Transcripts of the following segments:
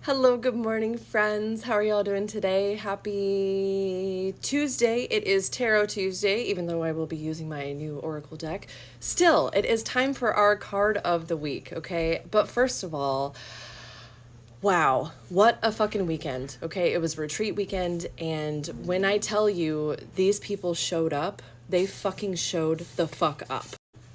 Hello, good morning, friends. How are y'all doing today? Happy Tuesday. It is Tarot Tuesday, even though I will be using my new Oracle deck. Still, it is time for our card of the week, okay? But first of all, wow, what a fucking weekend, okay? It was retreat weekend, and when I tell you these people showed up, they fucking showed the fuck up.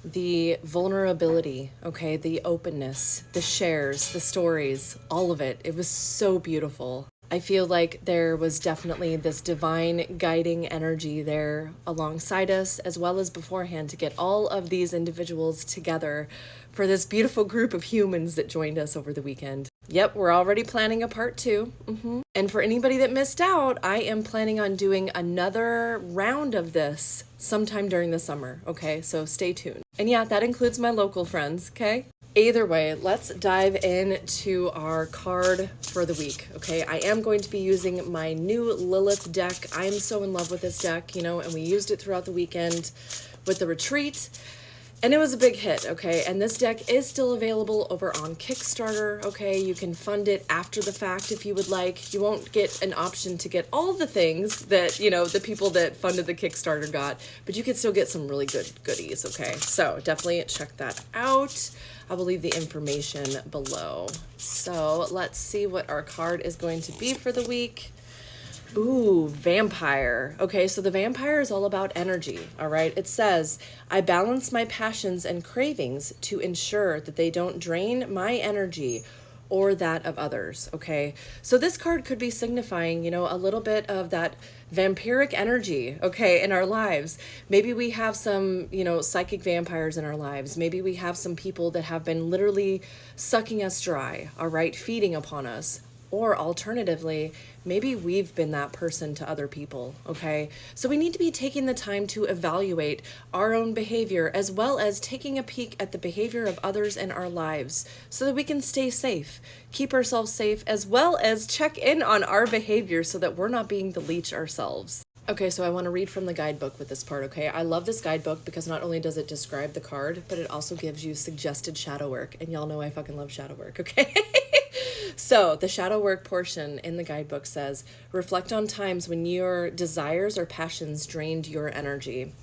The vulnerability, okay, the openness, the shares, the stories, all of it. It was so beautiful. I feel like there was definitely this divine guiding energy there alongside us, as well as beforehand, to get all of these individuals together for this beautiful group of humans that joined us over the weekend. Yep, we're already planning a part 2. And for anybody that missed out, I am planning on doing another round of this sometime during the summer, okay? So stay tuned. And yeah, that includes my local friends, okay? Either way, let's dive into our card for the week, okay? I am going to be using my new Lilith deck. I am so in love with this deck, and we used it throughout the weekend with the retreat. And it was a big hit, okay? And this deck is still available over on Kickstarter, okay? You can fund it after the fact if you would like. You won't get an option to get all the things that, the people that funded the Kickstarter got, but you can still get some really good goodies, okay? So definitely check that out. I will leave the information below. So let's see what our card is going to be for the week. Ooh, vampire. Okay, so the vampire is all about energy, all right? It says, I balance my passions and cravings to ensure that they don't drain my energy or that of others, okay? So this card could be signifying, a little bit of that vampiric energy, okay, in our lives. Maybe we have some, psychic vampires in our lives. Maybe we have some people that have been literally sucking us dry, all right, feeding upon us. Or alternatively, maybe we've been that person to other people, okay? So we need to be taking the time to evaluate our own behavior as well as taking a peek at the behavior of others in our lives so that we can stay safe, keep ourselves safe, as well as check in on our behavior so that we're not being the leech ourselves. Okay, so I want to read from the guidebook with this part, okay? I love this guidebook because not only does it describe the card, but it also gives you suggested shadow work. And y'all know I fucking love shadow work, okay? So the shadow work portion in the guidebook says, reflect on times when your desires or passions drained your energy.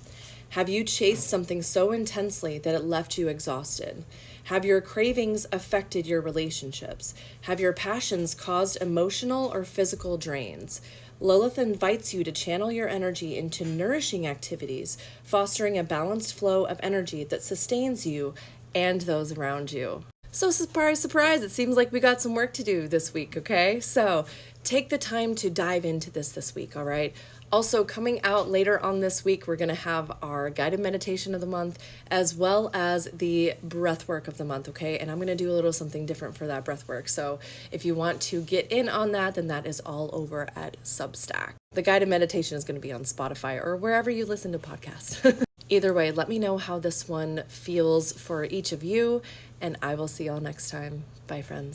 Have you chased something so intensely that it left you exhausted? Have your cravings affected your relationships? Have your passions caused emotional or physical drains? Lilith invites you to channel your energy into nourishing activities, fostering a balanced flow of energy that sustains you and those around you. So surprise, surprise, it seems like we got some work to do this week, okay? So take the time to dive into this week, all right? Also, coming out later on this week, we're going to have our guided meditation of the month as well as the breath work of the month, okay? And I'm going to do a little something different for that breath work. So if you want to get in on that, then that is all over at Substack. The guided meditation is going to be on Spotify or wherever you listen to podcasts. Either way, let me know how this one feels for each of you, and I will see y'all next time. Bye, friends.